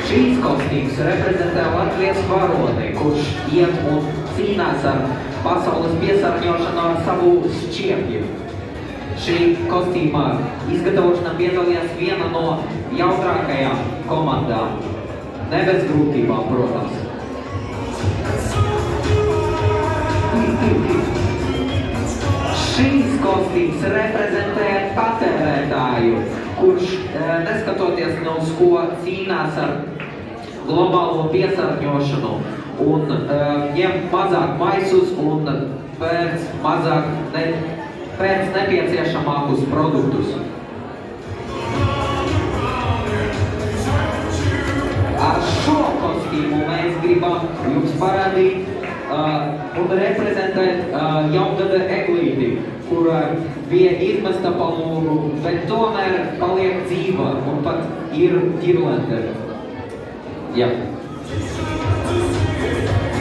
Šīs kostīms reprezentē Latvijas varoni, kurš iet un cīnās ar pasaules piesārņošanu ar savu šķiepju. Šī kostīmā izgatavošanā piedalījās viena no jautrākajām komandām. Ne bez grūtībām, protams. Šīs kostīms reprezentē patērētāju, kurš, neskatoties no uz ko, cīnās ar globālo piesārņošanu un ņem mazāk maisus un pēc nepieciešamākus produktus. Ar šo kostīmu mēs gribam jums parādīt un reprezentēt jaungada eglīti, kura bija izmesta pa mūru, bet tomēr paliek dzīva un pat ir ģirlande. Ja.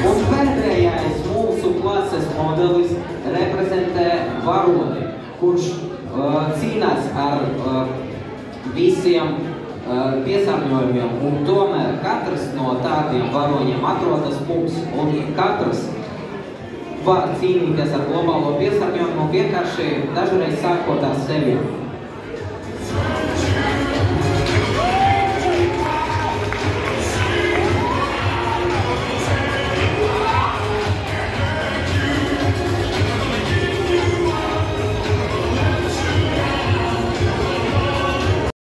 Un pēdējais mūsu klases modelis reprezentē varoni, kurš cīnās ar visiem piesārņojumiem, un tomēr katrs no tādiem varoņiem atrodas mums, un katrs var cīnīties ar globālo piesārņojumu, vienkārši dažreiz sākot ar sevi.